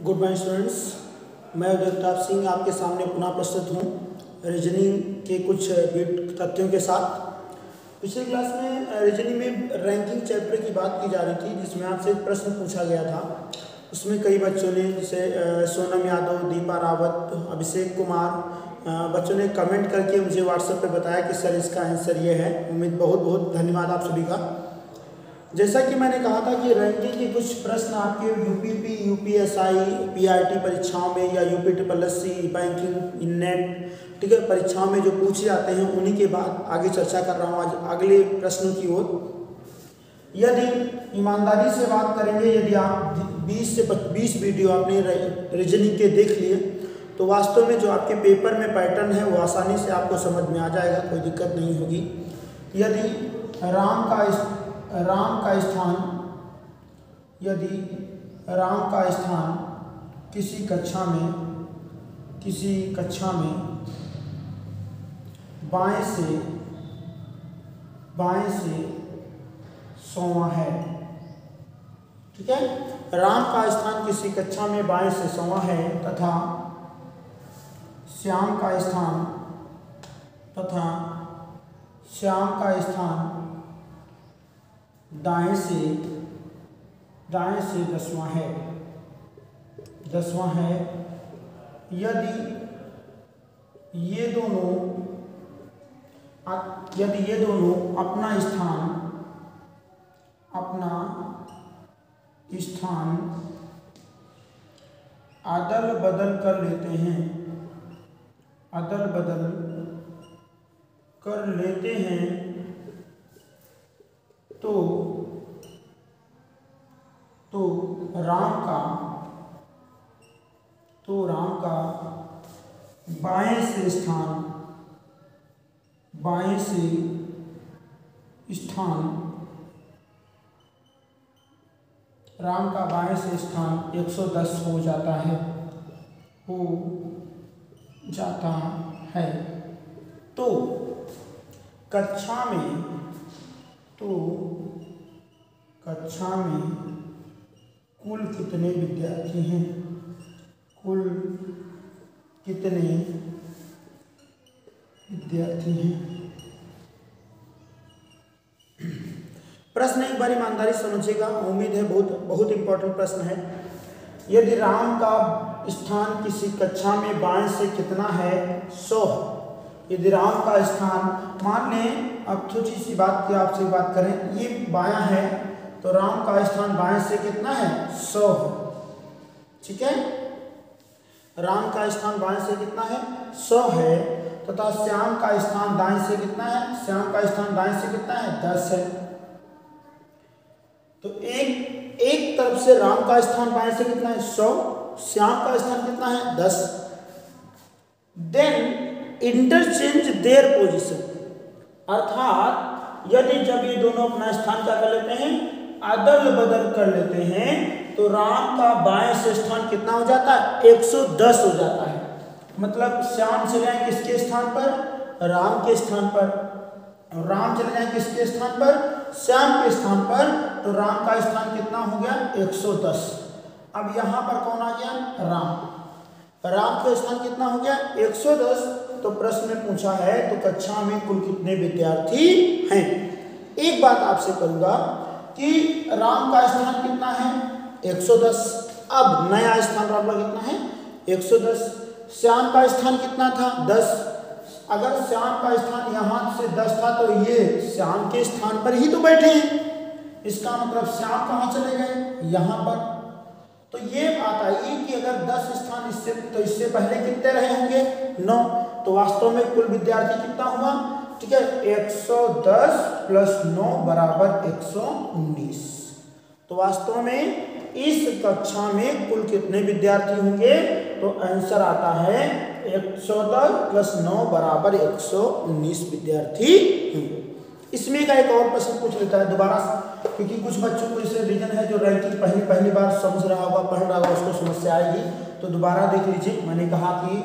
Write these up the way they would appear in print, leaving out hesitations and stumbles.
Good morning students, मैं उदय प्रताप सिंह आपके सामने पुनः प्रस्तुत हूँ रीजनिंग के कुछ तथ्यों के साथ। पिछले क्लास में रीजनिंग में रैंकिंग चैप्टर की बात की जा रही थी, जिसमें आपसे एक प्रश्न पूछा गया था। उसमें कई बच्चों ने, जैसे सोनम यादव, दीपा रावत, अभिषेक कुमार, बच्चों ने कमेंट करके मुझे व्हाट्सएप पे बताया कि सर इसका आंसर ये है। उम्मीद बहुत बहुत धन्यवाद आप सभी का। जैसा कि मैंने कहा था कि रैंकिंग के कुछ प्रश्न आपके यूपीपी, यूपीएसआई, पीआरटी परीक्षाओं में या यूपी ट्रिपल बैंकिंग, नेट, ठीक है, परीक्षाओं में जो पूछे जाते हैं उन्हीं के बाद आगे चर्चा कर रहा हूँ आज अगले प्रश्नों की ओर। यदि ईमानदारी से बात करेंगे, यदि आप 20 से 20 वीडियो आपने रीजनिंग के देख लिए तो वास्तव में जो आपके पेपर में पैटर्न है वो आसानी से आपको समझ में आ जाएगा, कोई दिक्कत नहीं होगी। यदि राम का स्थान किसी कक्षा में बाएं से 100वां है, ठीक है। राम का स्थान किसी कक्षा में बाएं से 100वां है तथा श्याम का स्थान दाएं से 10वां है। यदि ये दोनों अपना स्थान अदल बदल कर लेते हैं तो राम का बाएं से स्थान 110 हो जाता है। तो कक्षा में कुल कितने विद्यार्थी हैं? प्रश्न एक बार ईमानदारी समझिएगा, उम्मीद है बहुत इंपॉर्टेंट प्रश्न है। यदि राम का स्थान किसी कक्षा में बाएं से कितना है? 100। यदि राम का स्थान, मान लें, अब थोड़ी सी बात की आपसे बात करें, ये बायां है तो राम का स्थान बाएं से कितना है? 100 है, ठीक है। राम का स्थान बाएं से कितना है? 100 है तथा श्याम का स्थान दाएं से कितना है? श्याम का स्थान दाएं से कितना है? 10 है। तो एक तरफ से राम का स्थान बाएं से कितना है? 100, श्याम का स्थान कितना है? 10। देन इंटरचेंज देयर पोजीशन, अर्थात यदि जब ये दोनों अपना स्थान क्या कर लेते हैं? अदल बदल कर लेते हैं तो राम का बाएं से स्थान कितना हो जाता है? 110 हो जाता है। मतलब श्याम चले जाए किसके स्थान पर? राम के स्थान पर। राम चले जाए किसके स्थान पर? श्याम के स्थान पर। तो राम का स्थान कितना हो गया? 110। अब यहां पर कौन आ गया? राम का स्थान कितना हो गया? 110। तो प्रश्न में पूछा है तो कक्षा में कुल कितने विद्यार्थी हैं? एक बात आपसे करूंगा कि राम का स्थान कितना है? 110। अब नया स्थान राम का कितना है? 110। श्याम का स्थान कितना था? 10। अगर श्याम का स्थान यहां से 10 था तो ये श्याम के स्थान पर ही तो बैठे हैं। इसका मतलब श्याम कहां चले गए? यहां पर। तो ये बात आई कि अगर 10 स्थान इससे पहले कितने रहे होंगे? 9। तो वास्तव में कुल विद्यार्थी कितना हुआ? ठीक है, 110 प्लस 9 बराबर 119। तो वास्तव में इस कक्षा में कुल कितने विद्यार्थी होंगे? तो आंसर आता है 110 प्लस 9 बराबर 119 विद्यार्थी होंगे। इसमें का एक और प्रश्न पूछ लेता है दोबारा, क्योंकि कुछ बच्चों को इसे रीजन है जो रैंकिंग पहली बार समझ रहा होगा, पढ़ रहा होगा, उसको समस्या आएगी। तो दोबारा देख लीजिए, मैंने कहा कि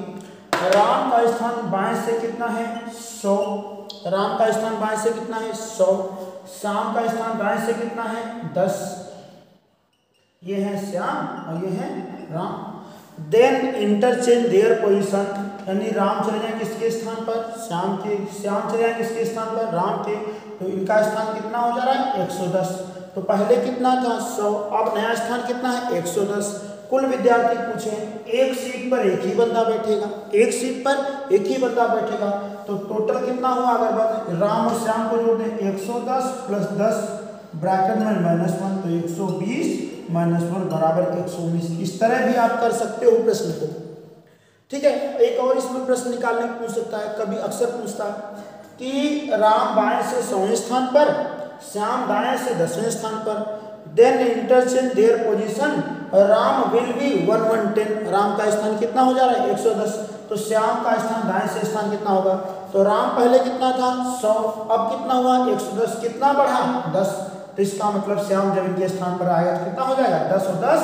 राम का स्थान बाएं से कितना है? 100। राम का स्थान बाएं से कितना है? 100। श्याम का स्थान दाएं से कितना है? 10। ये है श्याम और ये है Ram. Then interchange their position, यानी राम चले जाए किसके स्थान पर, श्याम के, श्याम चले जाए किसके स्थान पर, राम के, तो इनका स्थान कितना हो जा रहा है 110। तो पहले कितना था 100, अब नया स्थान कितना है 110। कुल विद्यार्थी पूछे, एक सीट पर एक ही बंदा बैठेगा, एक सीट पर एक ही बंदा बैठेगा, तो टोटल कितना हुआ, अगर बात राम और श्याम को जोड़ दें 110 प्लस 10 ब्रैकेट में -1, तो 120 -1 बराबर 119। इस तरह भी आप कर सकते हो प्रश्न को, ठीक है। एक और इसमें प्रश्न निकालने को पूछ सकता है, कभी अक्सर पूछता है कि राम बाएं से 100वें स्थान पर, श्याम दाएं से 10वें स्थान पर, then interchange their position, Ram will be 110, Ram का स्थान कितना हो जा रहा है 110, तो श्याम का स्थान दाएं से स्थान कितना होगा, तो राम पहले कितना था 100, अब कितना हुआ 110, कितना बढ़ा 10, तो इसका मतलब श्याम जब इनके स्थान पर आएगा तो कितना हो जाएगा 10 और 10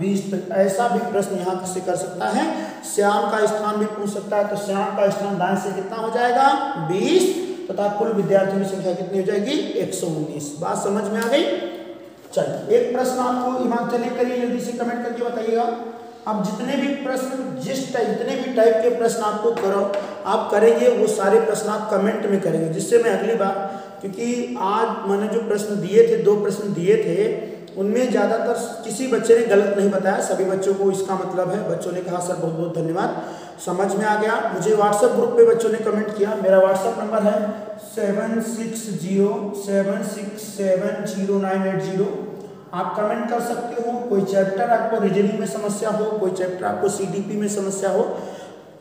20। तो ऐसा भी प्रश्न यहाँ से कर सकता है, श्याम का स्थान भी पूछ सकता है, तो श्याम का स्थान दाएं से कितना हो जाएगा 20, तथा कुल विद्यार्थियों की संख्या कितनी हो जाएगी 119। बात समझ में आ गई। चलिए एक प्रश्न आपको ईमान चलिए करिए, जल्दी से कमेंट करके बताइएगा। अब जितने भी प्रश्न जितने भी टाइप के प्रश्न आपको आप करेंगे वो सारे प्रश्न आप कमेंट में करेंगे, जिससे मैं अगली बार, क्योंकि आज मैंने जो प्रश्न दिए थे 2 प्रश्न दिए थे, उनमें ज़्यादातर किसी बच्चे ने गलत नहीं बताया, सभी बच्चों को इसका मतलब है, बच्चों ने कहा सर बहुत बहुत धन्यवाद, समझ में आ गया। मुझे व्हाट्सएप ग्रुप पे बच्चों ने कमेंट किया, मेरा व्हाट्सएप नंबर है 7607670980। आप कमेंट कर सकते हो, कोई चैप्टर आपको रीजनिंग में समस्या हो, कोई चैप्टर आपको सीडीपी में समस्या हो,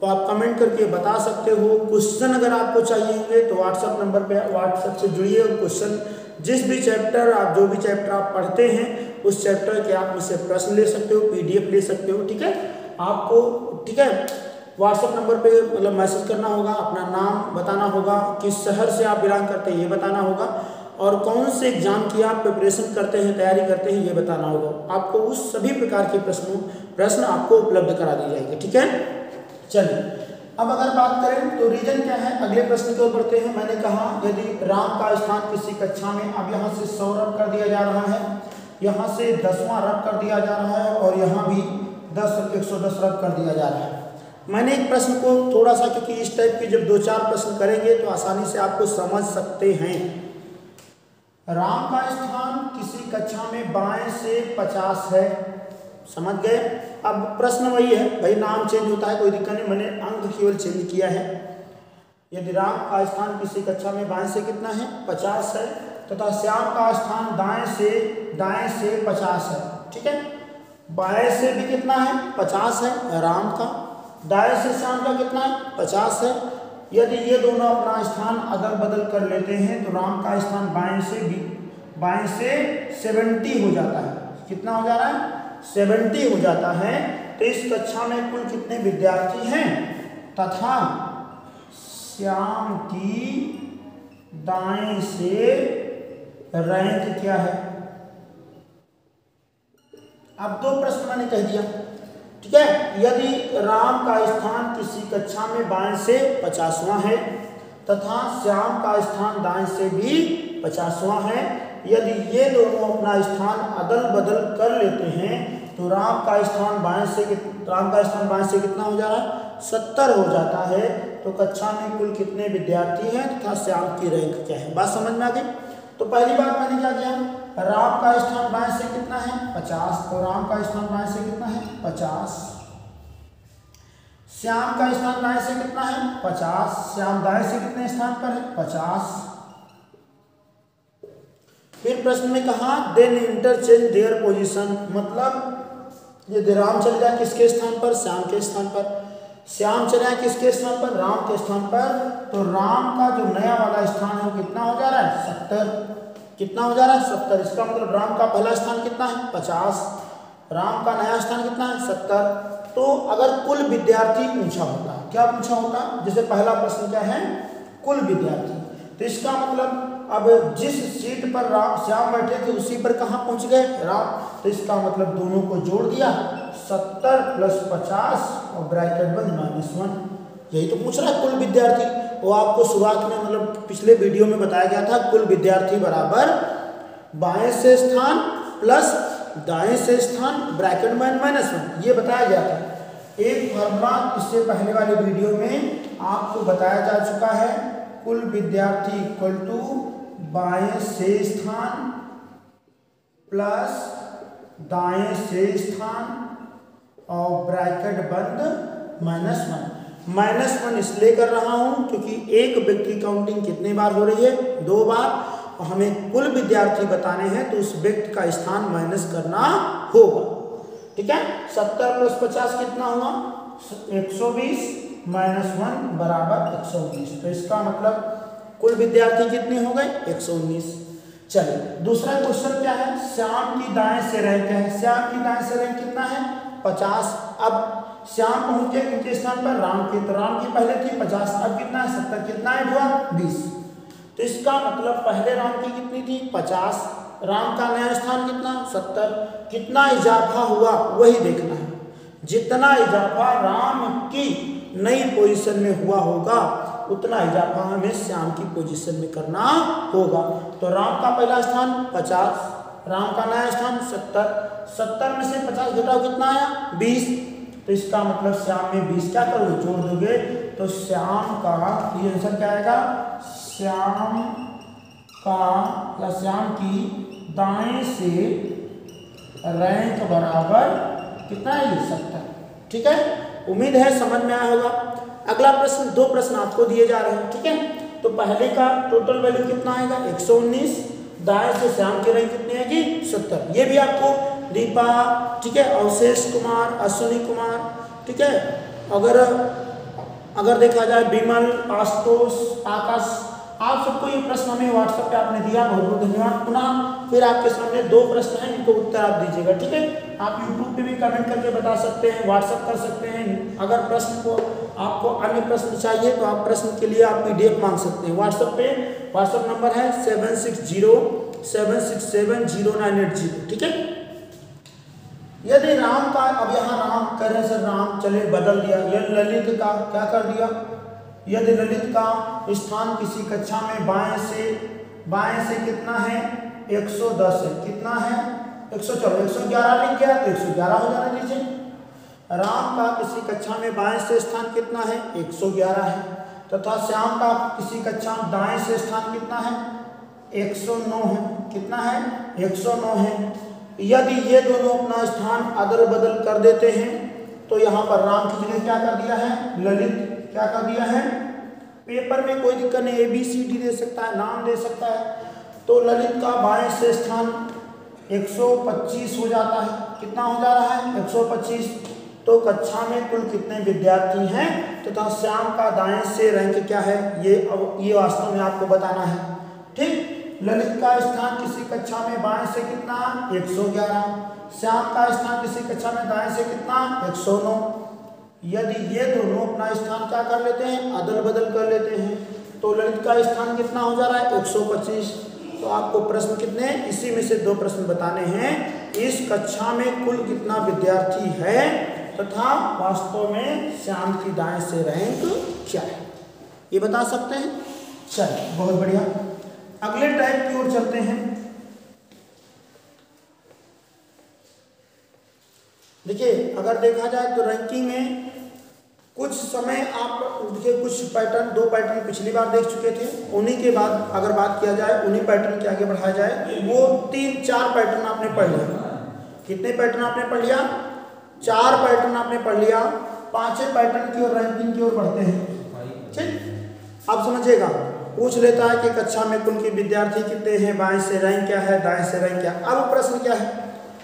तो आप कमेंट करके बता सकते हो। क्वेश्चन अगर आपको चाहिए होंगे तो व्हाट्सएप नंबर पे व्हाट्सएप से जुड़िए, क्वेश्चन जिस भी चैप्टर आप जो भी चैप्टर आप पढ़ते हैं उस चैप्टर के आप मुझसे प्रश्न ले सकते हो, पीडीएफ ले सकते हो, ठीक है। आपको ठीक है व्हाट्सएप नंबर पे मतलब मैसेज करना होगा, अपना नाम बताना होगा, किस शहर से आप बिलोंग करते हैं ये बताना होगा, और कौन से एग्जाम की आप प्रिपरेशन करते हैं, तैयारी करते हैं ये बताना होगा। आपको उस सभी प्रकार के प्रश्न आपको उपलब्ध करा दी जाएगी, ठीक है। चलिए अब अगर बात करें तो रीजन क्या है, अगले प्रश्न की ओर बढ़ते हैं। मैंने कहा यदि राम का स्थान किसी कक्षा में, अब यहाँ से 100 रब कर दिया जा रहा है, यहाँ से 10वां रब कर दिया जा रहा है, और यहाँ भी 110 रब कर दिया जा रहा है। मैंने एक प्रश्न को थोड़ा सा, क्योंकि इस टाइप के जब 2-4 प्रश्न करेंगे तो आसानी से आपको समझ सकते हैं। राम का स्थान किसी कक्षा में बाएं से 50 है, समझ गए। अब प्रश्न वही है भाई, नाम चेंज होता है कोई दिक्कत नहीं, मैंने अंक केवल चेंज किया है। यदि राम का स्थान किसी कक्षा में बाएं से कितना है 50 है, तथा श्याम का स्थान दाएं से 50 है, ठीक है। बाएं से भी कितना है 50 है राम का, दाएं से श्याम का कितना है 50 है। यदि ये दोनों अपना स्थान अदल बदल कर लेते हैं तो राम का स्थान बाएं से 70 हो जाता है। कितना हो जा रहा है 70 हो जाता है। तो इस कक्षा में कुल कितने विद्यार्थी हैं, तथा श्याम की दाएं से रैंक क्या है। अब 2 प्रश्न मैंने कह दिया, ठीक है। यदि राम का स्थान किसी कक्षा में बाएं से 50वां है, तथा श्याम का स्थान दाएं से भी 50वां है, यदि ये दोनों अपना स्थान अदल बदल कर लेते हैं तो राम का स्थान बाएं से कितना हो जा रहा है 70 हो जाता है। तो कक्षा में कुल कितने विद्यार्थी हैं तथा श्याम की रैंक क्या है। बात समझ में आ गई। तो पहली बात मैंने क्या किया, राम का स्थान बाएं से कितना है 50, तो राम का स्थान बाएं से कितना है 50, श्याम का स्थान दाएं से कितना है 50, श्याम दाएं से कितने स्थान पर है 50। फिर प्रश्न में कहा देन इंटरचेंज देयर पोजीशन, मतलब यदि राम चल जाए किसके स्थान पर श्याम के स्थान पर, श्याम चल जाए किसके स्थान पर राम के स्थान पर, तो राम का जो नया वाला स्थान है वो कितना हो जा रहा है 70। कितना हो जा रहा है 70। इसका मतलब राम का पहला स्थान कितना है 50, राम का नया स्थान कितना है 70। तो अगर कुल विद्यार्थी पूछा होता, क्या पूछा होता, जैसे पहला प्रश्न क्या है कुल विद्यार्थी, तो इसका मतलब अब जिस सीट पर श्याम बैठे थे उसी पर कहाँ पहुंच गए राम, तो इसका मतलब दोनों को जोड़ दिया 70 + 50 और ब्रैकेट बंद -1। यही तो पूछ रहा है कुल विद्यार्थी। वो आपको शुरुआत में मतलब पिछले वीडियो में बताया गया था, कुल विद्यार्थी बराबर बाएं से स्थान प्लस दाएं से स्थान ब्रैकेट में -1 ये बताया गया था। एक फॉर्मूला इससे पहले वाले वीडियो में आपको बताया जा चुका है, कुल विद्यार्थी इक्वल टू बाएं से स्थान प्लस दाएं से स्थान और ब्रैकेट बंद -1 इसलिए कर रहा हूं क्योंकि एक व्यक्ति काउंटिंग कितने बार हो रही है, 2 बार, और हमें कुल विद्यार्थी बताने हैं तो उस व्यक्ति का स्थान माइनस करना होगा। ठीक है, 70 प्लस 50 कितना हुआ, 120 -1 बराबर 119। तो इसका मतलब कुल विद्यार्थी कितने हो गए, 119। चलिए दूसरा क्वेश्चन क्या है, श्याम की दाएं से रैंक है। श्याम की दाएं से रैंक कितना है, 50। अब श्याम पहुंच गए किनके स्थान पर, राम के, तो राम की पहले थी 50, अब कितना है 70, कितना ऐड हुआ 20। तो इसका मतलब पहले राम की कितनी थी 50, राम का नया स्थान कितना 70, कितना इजाफा हुआ वही देखना है। जितना इजाफा राम की नई पोजीशन में हुआ होगा उतना इजाफा हमें श्याम की पोजीशन में करना होगा। तो राम का पहला स्थान 50, राम का नया स्थान 70, 70 में से 50 घटाओ कितना आया 20। तो इसका मतलब श्याम में 20 क्या करोगे, जोड़ दोगे, तो श्याम का ये आंसर क्या आएगा, श्याम का या श्याम की दाएं से रैंक बराबर कितना है, 70। ठीक है, उम्मीद है समझ में आया होगा। अगला प्रश्न, 2 प्रश्न आपको दिए जा रहे हैं। ठीक है, तो पहले का टोटल वैल्यू कितना आएगा 119, दाएं से श्याम की रैंक कितनी आएगी 70। ये भी आपको दीपा, ठीक है, अवशेष कुमार, अश्विनी कुमार, ठीक है, अगर देखा जाए विमल, आशुतोष, आकाश, आप सबको ये प्रश्न हमें व्हाट्सएप पे आपने दिया, बहुत बहुत धन्यवाद। पुनः फिर आपके सामने 2 प्रश्न हैं, इनको उत्तर आप दीजिएगा। ठीक है, आप यूट्यूब पे भी कमेंट करके बता सकते हैं, व्हाट्सएप कर सकते हैं। अगर प्रश्न को आपको अन्य प्रश्न चाहिए तो आप प्रश्न के लिए आप PDF मांग सकते हैं। व्हाट्सएप नंबर है 7607670980। ठीक है, यदि राम का, अब यहाँ राम कर रहे सर, राम चले बदल दिया, यह ललित का क्या कर दिया, यदि ललित का स्थान किसी कक्षा में बाएं से कितना है 110 है, कितना है 111 लिख गया तो 111 हो जाना नीचे। राम का किसी कक्षा में बाएं से स्थान कितना है 111 है, तथा श्याम का किसी कक्षा में दाएं से स्थान कितना है 109 है, कितना है 109 है। यदि ये दोनों अपना स्थान अदल बदल कर देते हैं तो यहाँ पर राम की जगह क्या कर दिया है, ललित क्या कर दिया है। पेपर में कोई दिक्कत नहीं, ABCD दे सकता है, नाम दे सकता है। तो ललित का बाएं से स्थान 125 हो जाता है, कितना हो जा रहा है 125। तो कक्षा में कुल कितने विद्यार्थी हैं तथा श्याम का दाएं से रैंक क्या है, ये वास्तव में आपको बताना है। ठीक, ललित का स्थान किसी कक्षा में बाएं से कितना 111, श्याम का स्थान किसी कक्षा में दाएं से कितना 109। यदि ये दोनों अपना स्थान क्या कर लेते हैं, अदल बदल कर लेते हैं, तो ललित का स्थान कितना हो जा रहा है 125। तो आपको प्रश्न कितने, इसी में से 2 प्रश्न बताने हैं, इस कक्षा में कुल कितना विद्यार्थी है तथा वास्तव में श्याम की दाएं से रैंक क्या है, ये बता सकते हैं। चलिए बहुत बढ़िया, अगले टाइप की ओर चलते हैं। देखिए अगर देखा जाए तो रैंकिंग में कुछ समय आप देखिए, कुछ पैटर्न, 2 पैटर्न पिछली बार देख चुके थे, उन्हीं के बाद अगर बात किया जाए, उन्हीं पैटर्न के आगे बढ़ाया जाए, वो 3-4 पैटर्न आपने पढ़ लिया। कितने पैटर्न आपने पढ़ लिया, 4 पैटर्न आपने पढ़ लिया। 5वें पैटर्न की ओर, रैंकिंग की ओर बढ़ते हैं। ठीक, अब समझिएगा, पूछ लेता है कि कक्षा में कुल के विद्यार्थी कितने हैं, बाएं से रैंक क्या है, दाएं से रैंक क्या है। अब प्रश्न क्या है,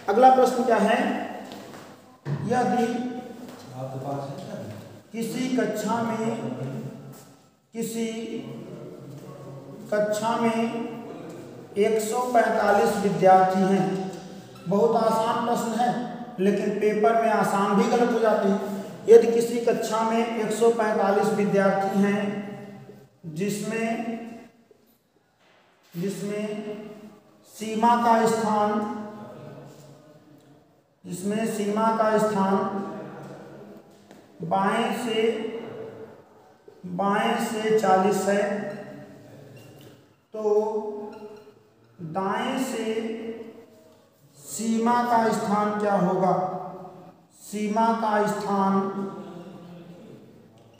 अगला प्रश्न क्या है, यदि किसी कक्षा में 145 विद्यार्थी हैं, बहुत आसान प्रश्न है लेकिन पेपर में आसान भी गलत हो जाते हैं। यदि किसी कक्षा में 145 विद्यार्थी हैं जिसमें सीमा का स्थान बाएं से 40 है, तो दाएं से सीमा का स्थान क्या होगा, सीमा का स्थान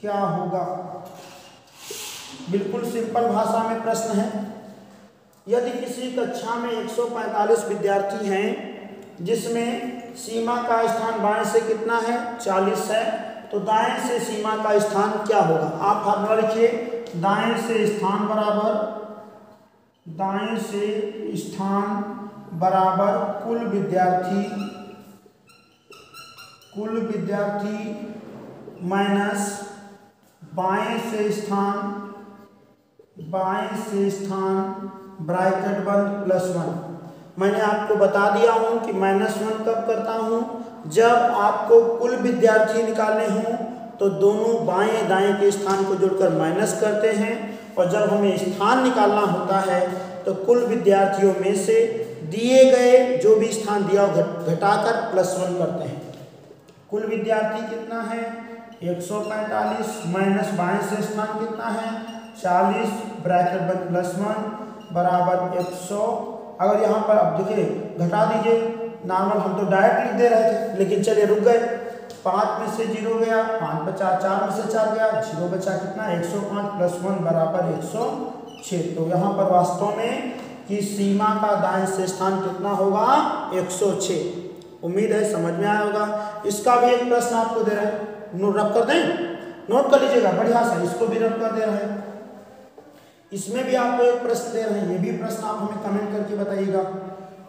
क्या होगा। बिल्कुल सिंपल भाषा में प्रश्न है। यदि किसी कक्षा में 145 विद्यार्थी हैं जिसमें सीमा का स्थान बाएं से कितना है 40 है, तो दाएं से सीमा का स्थान क्या होगा। आप फार्मूला लिखिए, दाएं से स्थान बराबर, दाएं से स्थान बराबर कुल विद्यार्थी माइनस बाएं से स्थान ब्रैकेट बंद +1। मैंने आपको बता दिया हूं कि -1 कब करता हूं, जब आपको कुल विद्यार्थी निकालने हों तो दोनों बाएं दाएं के स्थान को जोड़कर माइनस करते हैं, और जब हमें स्थान निकालना होता है तो कुल विद्यार्थियों में से दिए गए जो भी स्थान दिया हो घटाकर +1 करते हैं। कुल विद्यार्थी कितना है 145 माइनस बाएं से स्थान कितना है 40 ब्रैकेट बंद +1 बराबर 100। अगर यहाँ पर अब देखिए घटा दीजिए, नॉर्मल हम तो डायरेक्ट लिख दे रहे थे, लेकिन चलिए रुक गए। 5 में से 0 गया, 5 बचा, 4 में से 4 गया, 0 बचा, कितना 105 + 1 बराबर 106। तो यहाँ पर वास्तव में कि सीमा का दाएं से स्थान कितना होगा 106। उम्मीद है समझ में आया होगा। इसका भी एक प्रश्न आपको दे रहे हैं, नोट रख कर दें, नोट कर लीजिएगा बढ़िया सा, इसको भी रख कर दे रहे हैं। इसमें भी आपको एक प्रश्न दे रहे हैं, ये भी प्रश्न आप हमें कमेंट करके बताइएगा,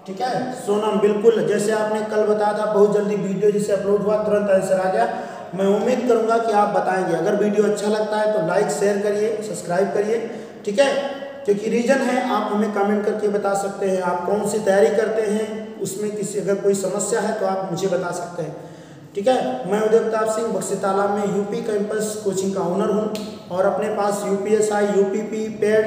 ठीक है। सोनम बिल्कुल जैसे आपने कल बताया था, बहुत जल्दी वीडियो जैसे अपलोड हुआ तुरंत आंसर आ गया। मैं उम्मीद करूंगा कि आप बताएंगे। अगर वीडियो अच्छा लगता है तो लाइक शेयर करिए, सब्सक्राइब करिए, ठीक है। क्योंकि रीजन है आप हमें कमेंट करके बता सकते हैं आप कौन सी तैयारी करते हैं, उसमें किसी अगर कोई समस्या है तो आप मुझे बता सकते हैं, ठीक है। मैं उदय प्रताप सिंह बक्सी तालाब में यूपी कैंपस कोचिंग का ओनर हूं, और अपने पास UPSI, UPP, PET,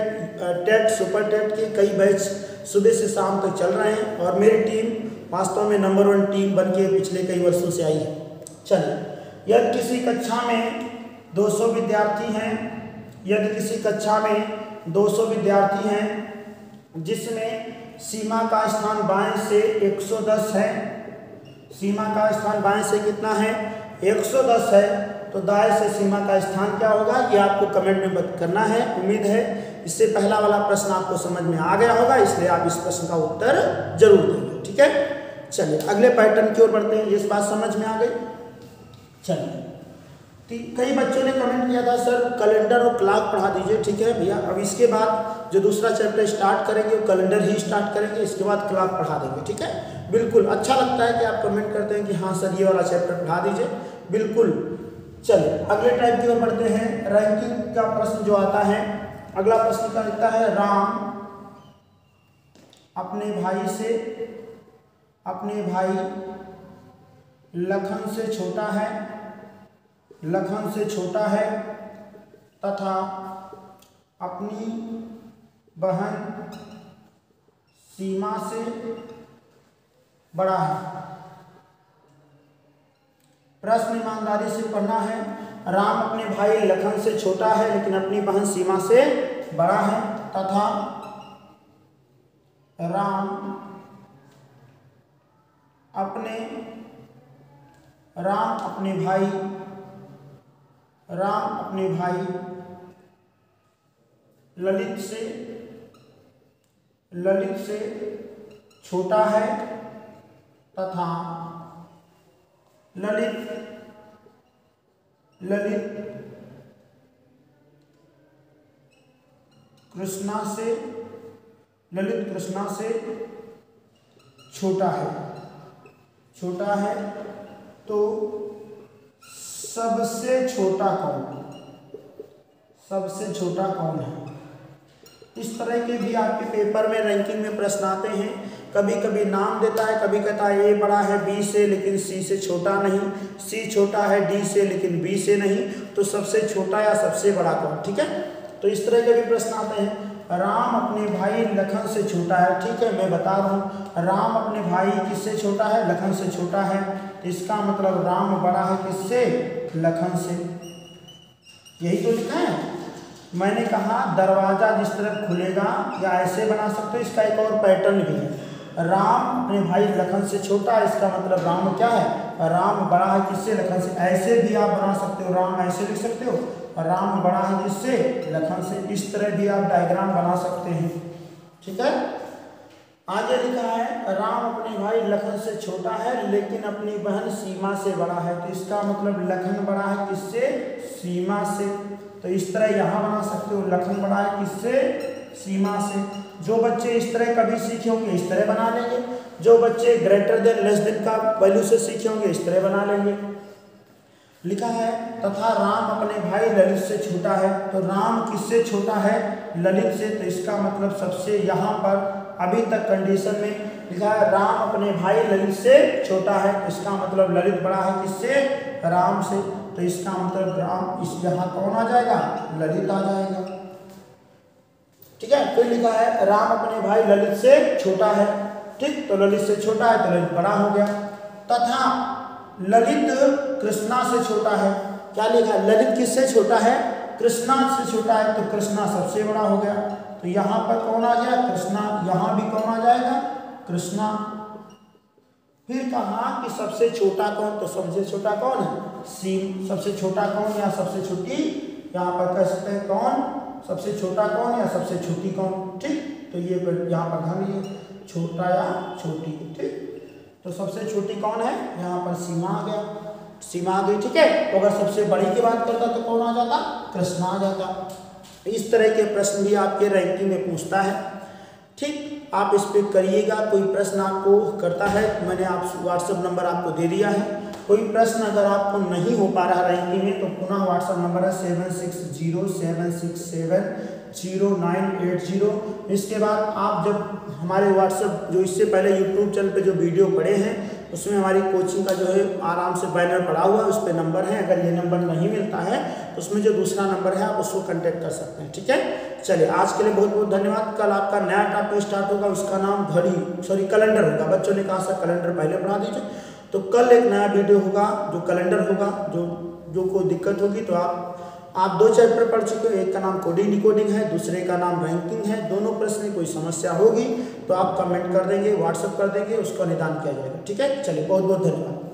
TET, super TET के कई बैच सुबह से शाम तक चल रहे हैं, और मेरी टीम वास्तव में नंबर 1 टीम बन के पिछले कई वर्षों से आई है। चलिए, यदि किसी कक्षा में 200 विद्यार्थी हैं, यदि किसी कक्षा में 200 विद्यार्थी हैं जिसमें सीमा का स्थान बाएं से 110 है, सीमा का स्थान बाएं से कितना है 110 है, तो दाएं से सीमा का स्थान क्या होगा ये आपको कमेंट में करना है। उम्मीद है इससे पहला वाला प्रश्न आपको समझ में आ गया होगा, इसलिए आप इस प्रश्न का उत्तर जरूर देंगे, ठीक है। चलिए अगले पैटर्न की ओर बढ़ते हैं। इस बात समझ में आ गई। चलिए, कई बच्चों ने कमेंट किया था सर कैलेंडर और क्लॉक पढ़ा दीजिए, ठीक है भैया। अब इसके बाद जो दूसरा चैप्टर स्टार्ट करेंगे वो कैलेंडर ही स्टार्ट करेंगे, इसके बाद क्लॉक पढ़ा देंगे, ठीक है। बिल्कुल अच्छा लगता है कि आप कमेंट करते हैं कि हाँ सर ये वाला चैप्टर पढ़ा दीजिए, बिल्कुल। चलिए अगले टाइप की ओर बढ़ते हैं। रैंकिंग का प्रश्न जो आता है, अगला प्रश्न क्या लिखता है, राम अपने भाई लखन से छोटा है तथा अपनी बहन सीमा से बड़ा है। प्रश्न ईमानदारी से पढ़ना है। राम अपने भाई लखन से छोटा है लेकिन अपनी बहन सीमा से बड़ा है, तथा राम अपने भाई ललित से छोटा है तथा ललित कृष्णा से छोटा है। तो सबसे छोटा कौन है। इस तरह के भी आपके पेपर में रैंकिंग में प्रश्न आते हैं। कभी कभी नाम देता है, कभी कहता है ए बड़ा है बी से लेकिन सी से छोटा नहीं, सी छोटा है डी से लेकिन बी से नहीं, तो सबसे छोटा या सबसे बड़ा कौन, ठीक है। तो इस तरह के भी प्रश्न आते हैं। राम अपने भाई लखन से छोटा है, ठीक है, मैं बता रहा हूँ राम अपने भाई किससे छोटा है, लखन से छोटा है। इसका मतलब राम बड़ा है किससे, लखन से। यही तो लिखा है। मैंने कहा दरवाजा जिस तरफ खुलेगा या ऐसे बना सकते हो, इसका एक और पैटर्न भी है। राम अपने भाई लखन से छोटा है, इसका मतलब राम क्या है, राम बड़ा है किससे, लखन से। ऐसे भी आप बना सकते हो, राम ऐसे लिख सकते हो, राम बड़ा है किससे, लखन से। इस तरह भी आप डायग्राम बना सकते हैं, ठीक है। आगे लिखा है राम अपने भाई लखन से छोटा है लेकिन अपनी बहन सीमा से बड़ा है, तो इसका मतलब लखन बड़ा है किससे, सीमा से। तो इस तरह यहाँ बना सकते हो, लखन बड़ा है किससे, सीमा से। जो बच्चे इस तरह कभी सीखे होंगे इस तरह बना लेंगे, जो बच्चे ग्रेटर देन लेस देन का वैल्यू से सीखे होंगे इस तरह बना लेंगे। लिखा है तथा राम अपने भाई ललित से छोटा है, तो राम किससे छोटा है, ललित से। तो इसका मतलब सबसे यहाँ पर अभी तक कंडीशन में लिखा है राम अपने भाई ललित से छोटा है, इसका मतलब ललित बड़ा है किससे, राम से। तो इसका मतलब राम इस यहाँ कौन आ जाएगा, ललित आ जाएगा, ठीक है। फिर लिखा है राम अपने भाई ललित से छोटा है, ठीक, तो ललित से छोटा है तो ललित बड़ा हो गया। तथा ललित कृष्णा से छोटा है, क्या लिखा है, ललित किससे छोटा है, कृष्णा से छोटा है, तो कृष्णा सबसे बड़ा हो गया। तो यहाँ पर कौन आ गया, कृष्णा, यहाँ भी कौन आ जाएगा, कृष्णा। फिर कहा कि सबसे छोटा कौन, तो सबसे छोटा कौन है, सीम। सबसे छोटा कौन या सबसे छोटी, यहाँ पर कह सकते हैं कौन, सबसे छोटा कौन या सबसे छोटी कौन, ठीक। तो ये यहाँ पर ध्यान दीजिए, छोटा या छोटी, ठीक। तो सबसे छोटी कौन है, यहाँ पर सीमा आ गया, सीमा आ गई, ठीक है। तो अगर सबसे बड़ी की बात करता तो कौन आ जाता, कृष्णा आ जाता। इस तरह के प्रश्न भी आपके रैंकिंग में पूछता है, ठीक। आप इस पर करिएगा, कोई प्रश्न आपको करता है, मैंने आप व्हाट्सएप नंबर आपको दे दिया है। कोई प्रश्न अगर आपको नहीं हो पा रहा रैंकिंग में तो पुनः व्हाट्सएप नंबर है 7607600980। इसके बाद आप जब हमारे व्हाट्सएप जो इससे पहले यूट्यूब चैनल पे जो वीडियो पड़े हैं उसमें हमारी कोचिंग का जो है आराम से बैनर पड़ा हुआ है, उस पर नंबर है। अगर ये नंबर नहीं मिलता है तो उसमें जो दूसरा नंबर है आप उसको कांटेक्ट कर सकते हैं, ठीक है। चलिए आज के लिए बहुत बहुत धन्यवाद। कल आपका नया टॉपिक स्टार्ट होगा, उसका नाम कैलेंडर होगा। बच्चों ने कहा सर कैलेंडर पहले पढ़ा दीजिए, तो कल एक नया वीडियो होगा जो कैलेंडर होगा। जो कोई दिक्कत होगी तो आप 2 चैप्टर पढ़ चुके हो, एक का नाम कोडिंग डिकोडिंग है, दूसरे का नाम रैंकिंग है। दोनों प्रश्न में कोई समस्या होगी तो आप कमेंट कर देंगे, व्हाट्सएप कर देंगे, उसका निदान किया जाएगा, ठीक है। चलिए बहुत बहुत धन्यवाद।